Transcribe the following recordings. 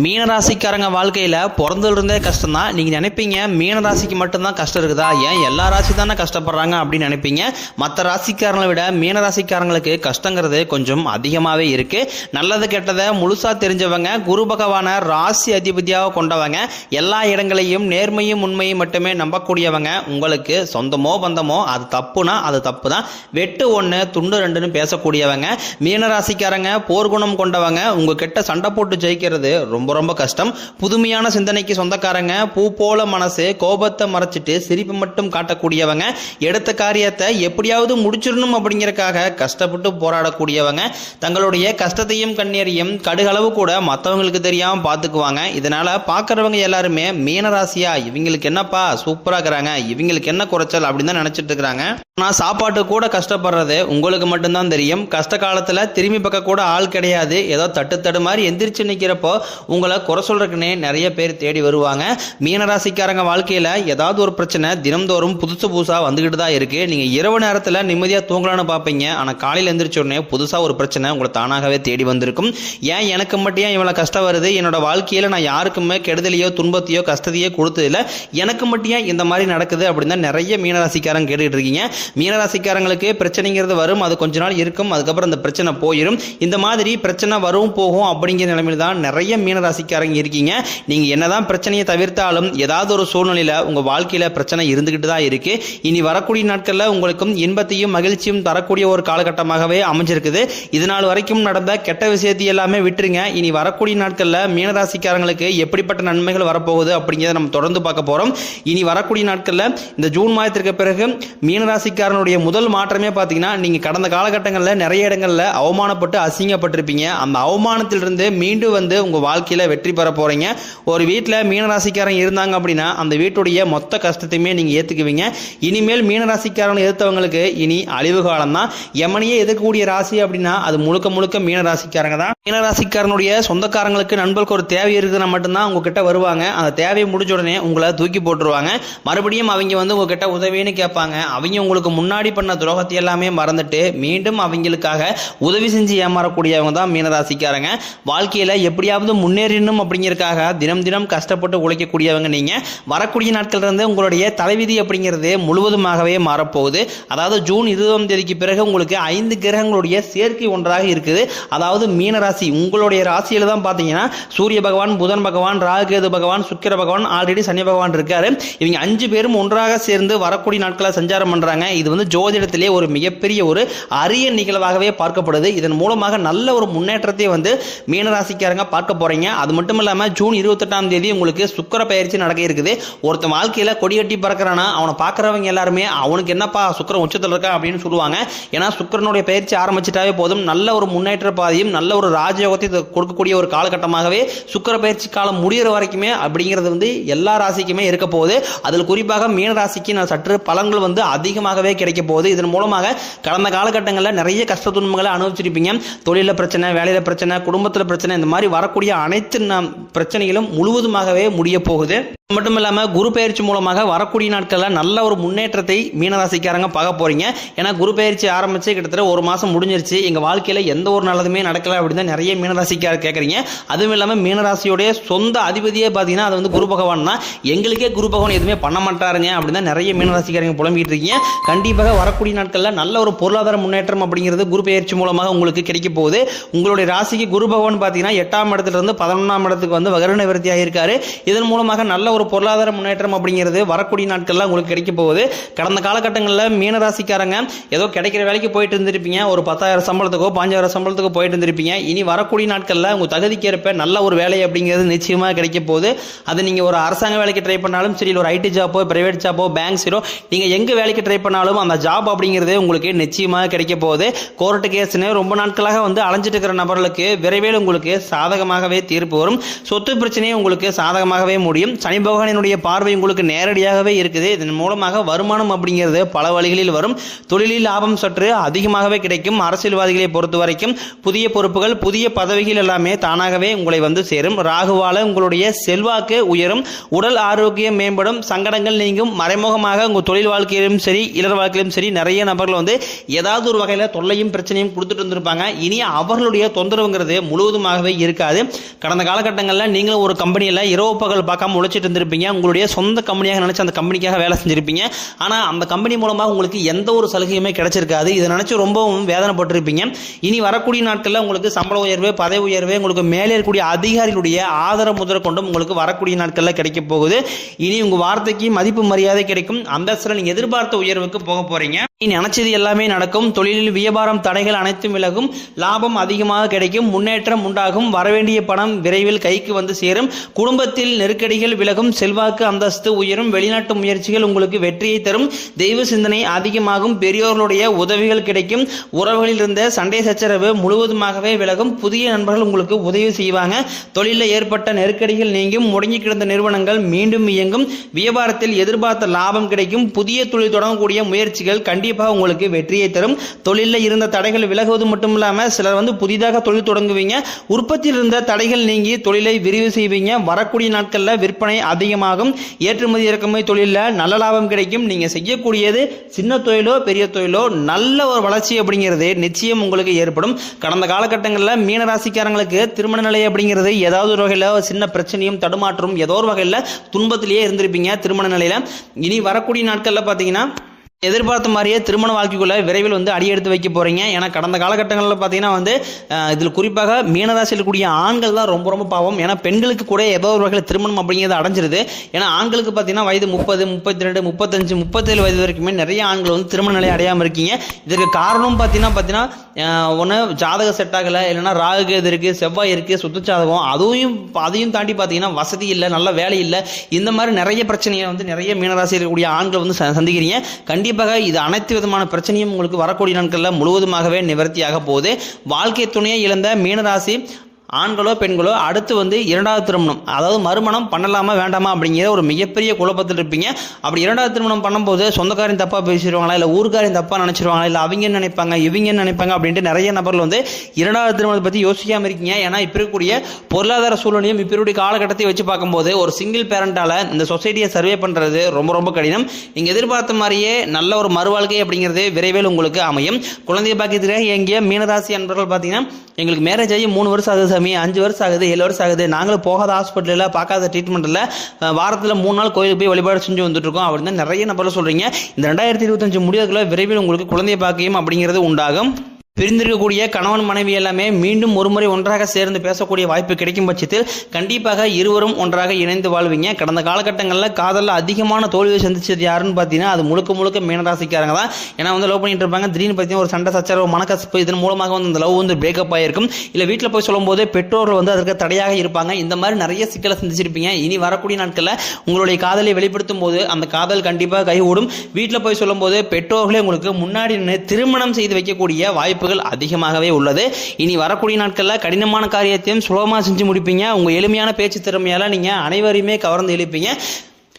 மீனராசிக்காரங்க வாழ்க்கையில் பிறந்ததுலேருந்தே கஷ்டம் தான். நீங்கள் நினைப்பீங்க மீனராசிக்கு மட்டும்தான் கஷ்டம் இருக்குதா, ஏன் எல்லா ராசி தானே கஷ்டப்படுறாங்க அப்படின்னு நினைப்பீங்க. மற்ற ராசிக்காரங்களை விட மீனராசிக்காரங்களுக்கு கஷ்டங்கிறது கொஞ்சம் அதிகமாகவே இருக்குது. நல்லது கெட்டதை முழுசாக தெரிஞ்சவங்க, குரு பகவானை ராசி அதிபதியாக கொண்டவங்க, எல்லா இடங்களையும் நேர்மையும் உண்மையும் மட்டுமே நம்பக்கூடியவங்க. உங்களுக்கு சொந்தமோ பந்தமோ அது தப்புனா அது தப்பு தான், வெட்டு ஒன்று துண்டு ரெண்டுன்னு பேசக்கூடியவங்க. மீனராசிக்காரங்க போர்க்குணம் கொண்டவங்க. உங்ககிட்ட சண்டை போட்டு ஜெயிக்கிறது ரொம்ப ரொம்ப கஷ்டம். புதுமையான சிந்தனைக்கு சொந்தக்காரங்க, பூ போல மனசு, கோபத்தை மறைச்சிட்டு சிரிப்பு மட்டும் காட்டக்கூடியவங்க, எடுத்த காரியத்தை எப்படியாவது முடிச்சிடணும் அப்படிங்கறக்காக கஷ்டப்பட்டு போராடக்கூடியவங்க. தங்களுடைய கஷ்டத்தையும் கண்ணீரையும் கடுகளவு கூட மற்றவங்களுக்கு தெரியாம பார்த்துக்குவாங்க. இதனால பார்க்குறவங்க எல்லாருமே மீனராசியா இவங்களுக்கு என்னப்பா சூப்பரா இருக்கிறாங்க, இவங்களுக்கு என்ன குறைச்சல் அப்படின்னு தான் நினைச்சிட்டு இருக்கிறாங்க. ஆனால் சாப்பாட்டு கூட கஷ்டப்படுறது உங்களுக்கு மட்டும்தான் தெரியும். கஷ்ட காலத்தில் திரும்பி பக்கம் கூட ஆள் கிடையாது. ஏதோ தட்டு மாதிரி எந்திரிச்சு நிற்கிறப்போ உங்களை குறை சொல்றதுக்குன்னே நிறைய பேர் தேடி வருவாங்க. மீனராசிக்காரங்க வாழ்க்கையில் ஏதாவது ஒரு பிரச்சனை தினம்தோறும் புதுசாக வந்துக்கிட்டு தான் இருக்கு. நீங்கள் இரவு நேரத்தில் நிம்மதியாக தூங்கலான்னு பார்ப்பீங்க, ஆனால் காலையில் எந்திரிச்ச உடனே புதுசாக ஒரு பிரச்சனை உங்களை தானாகவே தேடி வந்திருக்கும். ஏன் எனக்கு மட்டும் ஏன் இவ்வளோ கஷ்டம் வருது, என்னோட வாழ்க்கையில் நான் யாருக்குமே கெடுதலையோ துன்பத்தையோ கஷ்டத்தையோ கொடுத்ததில்லை, எனக்கு மட்டும் ஏன் இந்த மாதிரி நடக்குது அப்படின்னு தான் நிறைய மீனராசிக்காரங்க கேட்டுக்கிட்டு இருக்கீங்க. மீனராசிக்காரங்களுக்கு பிரச்சனைங்கிறது வரும், அது கொஞ்ச நாள் இருக்கும், அதுக்கப்புறம் அந்த பிரச்சனை போயிடும். இந்த மாதிரி பிரச்சனை வரும் போகும் அப்படிங்கிற நிலைமையில் தான் நிறைய மீனராசிக்காரங்க இருக்கீங்க. நீங்கள் என்னதான் பிரச்சனையை தவிர்த்தாலும் ஏதாவது ஒரு சூழ்நிலையில் உங்கள் வாழ்க்கையில் பிரச்சனை இருந்துக்கிட்டு தான் இருக்கு. இனி வரக்கூடிய நாட்களில் உங்களுக்கும் இன்பத்தையும் மகிழ்ச்சியும் தரக்கூடிய ஒரு காலகட்டமாகவே அமைஞ்சிருக்குது. இதனால் வரைக்கும் நடந்த கெட்ட விஷயத்தை எல்லாமே விட்டுருங்க. இனி வரக்கூடிய நாட்களில் மீனராசிக்காரங்களுக்கு எப்படிப்பட்ட நன்மைகள் வரப்போகுது அப்படிங்கிறத நம்ம தொடர்ந்து பார்க்க போகிறோம். இனி வரக்கூடிய நாட்களில் இந்த ஜூன் மாதத்திற்கு பிறகு மீனராசிக்காரனுடைய முதல் மாற்றமே பார்த்தீங்கன்னா, நீங்கள் கடந்த காலகட்டங்களில் நிறைய இடங்களில் அவமானப்பட்டு அசிங்கப்பட்டிருப்பீங்க. அந்த அவமானத்திலிருந்து மீண்டும் வந்து உங்கள் வாழ்க்கையில் வெற்றி பெற போகிறீங்க. ஒரு வீட்டில் மீனராசிக்காரங்க இருந்தாங்க அப்படின்னா அந்த வீட்டுடைய மொத்த கஷ்டத்தையுமே நீங்கள் ஏற்றுக்குவீங்க. இனிமேல் மீனராசிக்காரன் எதிர்த்தவங்களுக்கு இனி அழிவு காலம் தான். யமனையே எதிர்க்கக்கூடிய ராசி அப்படின்னா அது முழுக்க முழுக்க மீனராசிக்காரங்க தான். மீனராசிக்காரனுடைய சொந்தக்காரங்களுக்கு நண்பர்களுக்கு ஒரு தேவை இருக்குதுன்னா மட்டும்தான் உங்ககிட்ட வருவாங்க. அந்த தேவையை முடிஞ்ச உடனே உங்களை தூக்கி போட்டுருவாங்க. மறுபடியும் அவங்க வந்து உங்ககிட்ட உதவின்னு கேட்பாங்க. அவங்க உங்களுக்கு முன்னாடி பண்ண துரோகத்தை எல்லாமே மறந்துட்டு மீண்டும் அவங்களுக்காக உதவி செஞ்சு ஏமாறக்கூடியவங்க தான் மீனராசிக்காரங்க. வாழ்க்கையில் எப்படியாவது முன்னேறணும் அப்படிங்கிறதுக்காக தினம் தினம் கஷ்டப்பட்டு உழைக்கக்கூடியவங்க நீங்கள். வரக்கூடிய நாட்கள் இருந்து உங்களுடைய தலைவிதி அப்படிங்கிறது முழுவதுமாகவே மாறப்போகுது. அதாவது ஜூன் 20ஆம் தேதிக்கு பிறகு உங்களுக்கு 5 கிரகங்களுடைய சேர்க்கை ஒன்றாக இருக்குது. அதாவது மீனராசி உங்களுடைய ராசியில் தான் பார்த்தீங்கன்னா சூரிய பகவான், புதன் பகவான், ராகுகேது பகவான், சுக்கிர பகவான், ஆல்ரெடி சனி பகவான் இருக்காரு. இவங்க 5 பேரும் ஒன்றாக சேர்ந்து வரக்கூடிய நாட்களை சஞ்சாரம் பண்றாங்க. இது வந்து ஜோதிடத்திலே ஒரு மிகப்பெரிய ஒரு அரிய நிகழ்வாகவே பார்க்கப்படுது. இதன் மூலமாக நல்ல ஒரு முன்னேற்றத்தை வந்து மீனராசிக்காரங்க பார்க்க போறீங்க. அது மட்டும் இல்லாமல் ஜூன் 28ஆம் தேதி உங்களுக்கு சுக்கிர பயிற்சி நடக்க இருக்குது. ஒருத்தன் வாழ்க்கையில் கொடியட்டி பறக்கிறானா அவனை பார்க்குறவங்க எல்லாருமே அவனுக்கு என்னப்பா சுக்கிரன் உச்சத்தில் இருக்கா அப்படின்னு சொல்லுவாங்க. ஏன்னா சுக்கிரனுடைய பயிற்சி ஆரம்பிச்சிட்டாவே போதும், நல்ல ஒரு முன்னேற்ற பாதையும் நல்ல ஒரு ராஜயோகத்தை கொடுக்கக்கூடிய ஒரு காலகட்டமாகவே சுக்கிர பயிற்சி காலம் முடிகிற வரைக்குமே அப்படிங்கிறது வந்து எல்லா ராசிக்குமே இருக்க போகுது. அதில் குறிப்பாக மீனராசிக்கு நான் சற்று பலன்கள் வந்து அதிகமாகவே கிடைக்க போகுது. இதன் மூலமாக கடந்த காலகட்டங்களில் நிறைய கஷ்ட துன்பங்களை அனுபவிச்சிருப்பீங்க. தொழிலில் பிரச்சனை, வேலையில் பிரச்சனை, குடும்பத்தில் பிரச்சனை, இந்த மாதிரி வரக்கூடிய அனைத்து பிரச்சனைகளும் முழுவதுமாகவே முடிய போகுது. மட்டும் இல்லாமல் குரு பயிற்சி மூலமாக வரக்கூடிய நாட்களில் நல்ல ஒரு முன்னேற்றத்தை மீனராசிக்காரங்க பார்க்க போறீங்க. ஏன்னா குரு பயிற்சி ஆரம்பிச்சு கிட்டத்தட்ட ஒரு மாதம் முடிஞ்சிருச்சு, எங்கள் வாழ்க்கையில் எந்த ஒரு நல்லதுமே நடக்கல அப்படின்னு தான் நிறைய மீனராசிக்காரர் கேட்குறீங்க. அதுவும் இல்லாமல் மீனராசியோடைய சொந்த அதிபதியே பார்த்தீங்கன்னா அது வந்து குரு பகவான் தான். எங்களுக்கே குரு பகவான் எதுவுமே பண்ண மாட்டாருங்க அப்படின்னு தான் நிறைய மீனராசிக்காரங்க புலம்பிட்டு இருக்கீங்க. கண்டிப்பாக வரக்கூடிய நாட்களில் நல்ல ஒரு பொருளாதார முன்னேற்றம் அப்படிங்கிறது குரு பயிற்சி மூலமாக உங்களுக்கு கிடைக்க போகுது. உங்களுடைய ராசிக்கு குரு பகவான் பார்த்தீங்கன்னா 8ஆம் இடத்துல இருந்து 11ஆம் இடத்துக்கு வந்து வகர நிவர்த்தியாக இருக்காரு. இதன் மூலமாக நல்ல ஒரு பொருளாதார முன்னேற்றம் அப்படிங்கிறது வரக்கூடிய நாட்கள்ல உங்களுக்கு கிடைக்க போகுது. கடந்த காலகட்டங்களில் மீனராசிக்காரங்க ஏதோ கிடைக்கிற வேலைக்கு போயிட்டு இருந்திருப்பீங்க, ஒரு 10,000 சம்பளத்துக்கோ 5,000 சம்பளத்துக்கோ போயிட்டு இருந்திருப்பீங்க. இனி வரக்கூடிய நாட்களில் உங்க தகுதிக்கு ஏற்ப நல்ல ஒரு வேலை அப்படிங்கிறது நிச்சயமாக கிடைக்க போகுது. அது நீங்க ஒரு அரசாங்க வேலைக்கு ட்ரை பண்ணாலும் சரி, ஒரு ஐடி ஜாப்போ, பிரைவேட் ஜாப்போ, பேங்க் சீரோ, நீங்க எங்க வேலைக்கு ட்ரை பண்ணாலும் அந்த ஜாப் அப்படிங்கிறது உங்களுக்கு நிச்சயமாக கிடைக்க போகுது. கோர்ட்டு கேஸ்னு ரொம்ப நாட்களாக வந்து அலைஞ்சிட்டு இருக்கிற நபர்களுக்கு விரைவில் உங்களுக்கு சாதகமாகவே தீர்ப்பு வரும். சொத்து பிரச்சனையே உங்களுக்கு சாதகமாகவே முடியும். சனி பகவானினுடைய பார்வை உங்களுக்கு நேரடியாகவே இருக்குது. இதன் மூலமாக வருமானம் அப்படிங்கிறது பல வழிகளில் வரும். தொழிலில் லாபம் சற்று அதிகமாகவே கிடைக்கும். அரசியல்வாதிகளை பொறுத்த வரைக்கும் புதிய பொறுப்புகள், புதிய பதவிகள் எல்லாமே தானாகவே உங்களை வந்து சேரும். ராகுவால உங்களுடைய செல்வாக்கு உயரும், உடல் ஆரோக்கியம் மேம்படும், சங்கடங்கள் நீங்கும். மறைமுகமாக உங்கள் தொழில் வாழ்க்கையிலும் சரி, இளர் வாழ்க்கையிலும் சரி, நிறைய நபர்கள் வந்து ஏதாவது ஒரு வகையில் தொல்லையும் பிரச்சனையும் கொடுத்துட்டு இருந்திருப்பாங்க. இனி அவர்களுடைய தொந்தரவுங்கிறது முழுவதுமாகவே இருக்காது. கடந்த காலகட்டங்களில் நீங்களும் ஒரு கம்பெனியில் இரவு பகல் பார்க்காம உழைச்சிட்டு இருந்திருப்பீங்க. உங்களுடைய சொந்த கம்பெனியாக நினைச்சு அந்த கம்பெனிக்காக வேலை செஞ்சிருப்பீங்க. ஆனால் அந்த கம்பெனி மூலமாக உங்களுக்கு எந்த ஒரு சலுகையுமே கிடைச்சிருக்காது. இதை நினைச்சு ரொம்பவும் வேதனைப்பட்டிருப்பீங்க. இனி வரக்கூடிய நாட்களில் உங்களுக்கு சம்பள உயர்வு, பதவி உயர்வு, உங்களுக்கு மேலே இருக்கக்கூடிய அதிகாரிகளுடைய ஆதரவு முதல் கொண்டும் உங்களுக்கு வரக்கூடிய நாட்களில் கிடைக்க போகுது. இனி உங்கள் வார்த்தைக்கு மதிப்பு மரியாதை கிடைக்கும். அந்தஸ்தில் நீங்கள் எதிர்பார்த்த உயர்வுக்கு போக போறீங்க. நீ நினைச்சது எல்லாமே நடக்கும். தொழிலில் வியாபாரம் தடைகள் அனைத்தும் விலகும். லாபம் அதிகமாக கிடைக்கும். முன்னேற்றம் உண்டாகும். வரவேண்டிய பணம் விரைவில் கைக்கு வந்து சேரும். குடும்பத்தில் நெருக்கடிகள் விலகும். செல்வாக்கு அந்தஸ்து உயரும். வெளிநாட்டு முயற்சிகள் உங்களுக்கு வெற்றியை தரும். தெய்வ சிந்தனை அதிகமாகும். பெரியோர்களுடைய உதவிகள் கிடைக்கும். உறவுகளில் இருந்த சண்டை சச்சரவு முழுவதுமாகவே விலகும். புதிய நண்பர்கள் உங்களுக்கு உதவி செய்வாங்க. தொழிலில் ஏற்பட்ட நெருக்கடிகள் நீங்கும். முடங்கி கிடந்த நிறுவனங்கள் மீண்டும் இயங்கும். வியாபாரத்தில் எதிர்பார்த்த லாபம் கிடைக்கும். புதிய தொழில் தொடங்கக்கூடிய முயற்சிகள் கண்டிப்பாக உங்களுக்கு வெற்றியை தரும். தொழிலில் இருந்த தடைகள் விலகுவது மட்டும் இல்லாமல் சிலர் வந்து புதிதாக தொழில் தொடங்குவீங்க. உற்பத்தியில் இருந்த தடைகள் நீங்கி தொழிலை விரிவு செய்வீங்க. வரக்கூடிய நாட்களில் விற்பனை அதிகமாகும். ஏற்றுமதி இறக்குமதி தொழிலில் நல்ல லாபம் கிடைக்கும். நீங்கள் செய்யக்கூடியது சின்ன தொழிலோ பெரிய தொழிலோ நல்ல ஒரு வளர்ச்சி அப்படிங்கிறது நிச்சயம் உங்களுக்கு ஏற்படும். கடந்த காலகட்டங்களில் மீனராசிக்காரங்களுக்கு திருமண நிலை அப்படிங்கிறது ஏதாவது ஒரு வகையில் சின்ன பிரச்சனையும் தடுமாற்றம் ஏதோ ஒரு வகையில் துன்பத்திலேயே இருந்திருப்பீங்க திருமண நிலையில். இனி வரக்கூடிய நாட்களில் பார்த்தீங்கன்னா எதிர்பார்த்த மாதிரியே திருமண வாழ்க்கைக்குள்ள விரைவில் வந்து அடியெடுத்து வைக்க போறீங்க. ஏன்னா கடந்த காலகட்டங்களில் பார்த்தீங்கன்னா வந்து இதில் குறிப்பாக மீனராசியில் கூடிய ஆண்கள் தான் ரொம்ப ரொம்ப பாவம். ஏன்னா பெண்களுக்கு கூட ஏதோ ஒரு வகையில் திருமணம் அப்படிங்கிறது அடைஞ்சிருது. ஏன்னா ஆண்களுக்கு பார்த்தீங்கன்னா வயது 30, 32, 35, 37 வயது வரைக்குமே நிறைய ஆண்கள் வந்து திருமண நிலை அடையாமல் இருக்கீங்க. இதற்கு காரணம் பார்த்தீங்கன்னா ஒன்று ஜாதக செட் ஆகலை, இல்லைன்னா ராகு கேது இருக்குது, செவ்வாய் இருக்குது, சுத்தச்சாதகம், அதையும் தாண்டி பார்த்தீங்கன்னா வசதி இல்லை, நல்ல வேலை இல்லை. இந்த மாதிரி நிறைய பிரச்சனையை வந்து நிறைய மீனராசியில் இருக்கக்கூடிய ஆண்கள் வந்து சந்திக்கிறீங்க. கண்டிப்பாக இது அனைத்து விதமான பிரச்சனையும் உங்களுக்கு வரக்கூடிய நாட்களில் முழுவதுமாகவே நிவர்த்தியாக போகுது. வாழ்க்கை துணையை இழந்த மீனராசி ஆண்களோ பெண்களோ அடுத்து வந்து இரண்டாவது திருமணம், அதாவது மறுமணம் பண்ணலாமா வேண்டாமா அப்படிங்கிற ஒரு மிகப்பெரிய குழப்பத்தில் இருப்பீங்க. அப்படி இரண்டாவது திருமணம் பண்ணும்போது சொந்தக்காரையும் தப்பாக பேசிடுவாங்களா, இல்லை ஊருக்காரையும் தப்பாக நினச்சிருவாங்களா, இல்லை அவங்க நினைப்பாங்க இவங்க நினைப்பாங்க அப்படின்ட்டு நிறைய நபர்கள் வந்து இரண்டாவது திருமணத்தை பற்றி யோசிக்காமல் இருக்கீங்க. ஏன்னா இப்போ இருக்கக்கூடிய பொருளாதார சூழ்நிலையும் இப்போ இருக்கக்கூடிய காலகட்டத்தை வச்சு பார்க்கும்போது ஒரு சிங்கிள் பேரண்டால் இந்த சொசைட்டியை சர்வே பண்ணுறது ரொம்ப ரொம்ப கடினம். நீங்கள் எதிர்பார்த்த மாதிரியே நல்ல ஒரு மறுவாழ்க்கை அப்படிங்கிறது விரைவில் உங்களுக்கு அமையும். குழந்தை பாக்கியத்துக்காக எங்கேயோ மீனராசி அன்பர்கள் பார்த்தீங்கன்னா எங்களுக்கு மேரேஜ் ஆகி 3 வருஷம் ஆகுது சாமி, 5 வருஷம் ஆகுது, 7 வருஷம் ஆகுது, நாங்களும் போகாத ஹாஸ்பிட்டலில் பார்க்காத ட்ரீட்மெண்ட்டில் வாரத்தில் 3 நாள் கோயிலுக்கு போய் வழிபாடு செஞ்சு வந்துட்டு இருக்கோம் அப்படின்னு நிறைய நபர்கள் சொல்கிறீங்க. இந்த 2025 முடியறதுக்குள்ள விரைவில் உங்களுக்கு குழந்தை பாக்கியம் அப்படிங்கிறது உண்டாகும். பிரிந்திருக்கக்கூடிய கணவன் மனைவி எல்லாமே மீண்டும் ஒருமுறை ஒன்றாக சேர்ந்து பேசக்கூடிய வாய்ப்பு கிடைக்கும் பட்சத்தில் கண்டிப்பாக இருவரும் ஒன்றாக இணைந்து வாழ்வீங்க. கடந்த காலகட்டங்களில் காதலில் அதிகமான தோல்வியை சந்திச்சது யாருன்னு பார்த்தீங்கன்னா அது முழுக்க மீனராசிக்காரங்க தான். ஏன்னா வந்து லவ் பண்ணிட்டு இருப்பாங்க, திடீர்னு பார்த்தீங்கன்னா ஒரு சண்டை சச்சரவு மனக்கசப்பு இதன் மூலமாக வந்து அந்த லவ் வந்து பிரேக்கப் ஆகிருக்கும். இல்லை வீட்டில் போய் சொல்லும்போது பெற்றோர்கள் வந்து அதற்கு தடையாக இருப்பாங்க. இந்த மாதிரி நிறைய சிக்கலை சந்திச்சிருப்பீங்க. இனி வரக்கூடிய நாட்களில் உங்களுடைய காதலை வெளிப்படுத்தும் போது அந்த காதல் கண்டிப்பாக கைகூடும். வீட்டில் போய் சொல்லும்போது பெற்றோர்களே உங்களுக்கு முன்னாடி நின்று திருமணம் செய்து வைக்கக்கூடிய வாய்ப்பு அதிகமாகவே உள்ளது. இனி வரக்கூடிய நாட்களில் கடினமான காரியத்தையும் சுலபமாக செஞ்சு முடிப்பீங்க. உங்க எளிமையான பேச்சு திறமையால நீங்க அனைவரையுமே கவர்ந்து இழுப்பீங்க.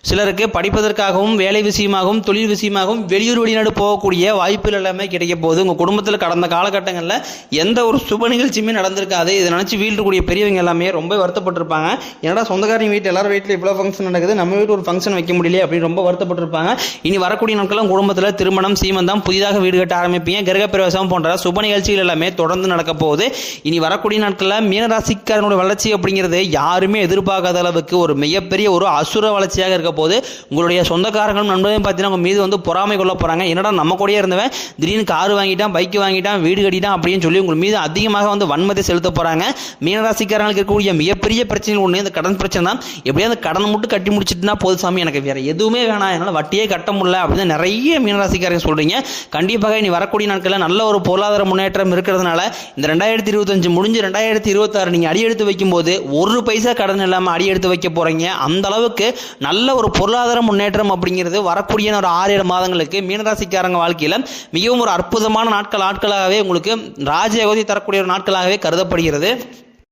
சிலருக்கு படிப்பதற்காகவும் வேலை விஷயமாகவும் தொழில் விஷயமாகவும் வெளியூர் வெளிநாடு போகக்கூடிய வாய்ப்புகள் எல்லாமே கிடைக்க போகுது. உங்கள் குடும்பத்தில் கடந்த காலகட்டங்களில் எந்த ஒரு சுப நிகழ்ச்சியுமே நடந்திருக்காது. இதை நினச்சி வீட்டில் இருக்கக்கூடிய பெரியவங்க எல்லாமே ரொம்ப வருத்தப்பட்டிருப்பாங்க. ஏன்னா சொந்தக்காரங்க வீட்டில் எல்லாரும் வீட்டில் இவ்வளோ ஃபங்க்ஷன் நடக்குது, நம்ம வீட்டில் ஒரு ஃபங்க்ஷன் வைக்க முடியல அப்படின்னு ரொம்ப வருத்தப்பட்டிருப்பாங்க. இனி வரக்கூடிய நாட்களும் குடும்பத்தில் திருமணம், சீமந்தம், புதிதாக வீடு கட்ட ஆரம்பிப்பீங்க. கிரகப்பிரவேசம் போன்ற சுப நிகழ்ச்சிகள் எல்லாமே தொடர்ந்து நடக்க போகுது. இனி வரக்கூடிய நாட்களில் மீனராசிக்காரனுடைய வளர்ச்சி அப்படிங்கிறது யாருமே எதிர்பார்க்காத அளவுக்கு ஒரு மிகப்பெரிய ஒரு அசுர வளர்ச்சியாக இருக்க போது. உங்களுடைய சொந்தக்காரங்களும் நண்பர்களும் பார்த்தீங்கன்னா உங்க மீது வந்து பொறாமை கொள்ள போறாங்க. என்னடா நம்ம கூடயே இருந்தவன் திடீர்னு கார் வாங்கிட்டான், பைக் வாங்கிட்டான், வீடு கட்டிட்டான் அப்படின்னு சொல்லி உங்கள் மீது அதிகமாக வந்து வன்மத்தை செலுத்த போறாங்க. மீனராசிக்காரங்களுக்கு இருக்கக்கூடிய மிகப்பெரிய பிரச்சனை ஒன்று இந்த கடன் பிரச்சனை தான். எப்படியா அந்த கடனை மட்டும் கட்டி முடிச்சுட்டுனா போது சாமி, எனக்கு வேற எதுவுமே வேணாம், என்னால் வட்டியே கட்ட முடியல அப்படின்னு நிறைய மீனராசிக்காரங்க சொல்றீங்க. கண்டிப்பாக இனி வரக்கூடிய நாட்களில் நல்ல ஒரு பொருளாதார முன்னேற்றம் இருக்கிறதுனால இந்த 2025 முடிஞ்சு 2026 நீங்க அடி எடுத்து வைக்கும் போது ஒரு பைசா கடன் இல்லாமல் அடி எடுத்து வைக்க போறீங்க. அந்த அளவுக்கு நல்ல ஒரு பொருளாதார முன்னேற்றம் அப்படிங்கிறது வரக்கூடிய ஒரு 6-7 மாதங்களுக்கு மீனராசிக்காரங்க வாழ்க்கையில் மிகவும் ஒரு அற்புதமான நாட்களாகவே உங்களுக்கு ராஜயோகத்தை தரக்கூடிய ஒரு நாட்களாகவே கருதப்படுகிறது.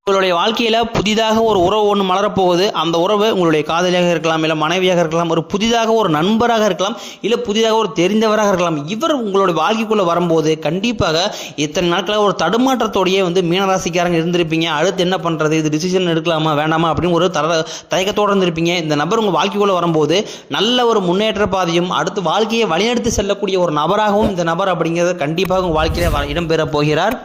உங்களுடைய வாழ்க்கையில் புதிதாக ஒரு உறவு ஒன்று மலரப்போகுது. அந்த உறவு உங்களுடைய காதலியாக இருக்கலாம், இல்லை மனைவியாக இருக்கலாம், ஒரு புதிதாக ஒரு நண்பராக இருக்கலாம், இல்லை புதிதாக ஒரு தெரிந்தவராக இருக்கலாம். இவர் உங்களுடைய வாழ்க்கைக்குள்ளே வரும்போது கண்டிப்பாக இத்தனை நாட்களாக ஒரு தடுமாற்றத்தோடையே மீனராசிக்காரங்க இருந்திருப்பீங்க. அடுத்து என்ன பண்ணுறது, இது டிசிஷன் எடுக்கலாமா வேண்டாமா அப்படின்னு ஒரு தயக்கத்தோடு இருந்திருப்பீங்க. இந்த நபர் உங்கள் வாழ்க்கைக்குள்ளே வரும்போது நல்ல ஒரு முன்னேற்ற பாதையும் அடுத்து வாழ்க்கையை வழிநடத்தி செல்லக்கூடிய ஒரு நபராகவும் இந்த நபர் அப்படிங்கிறது கண்டிப்பாக உங்கள் வாழ்க்கையில் இடம்பெற போகிறார்.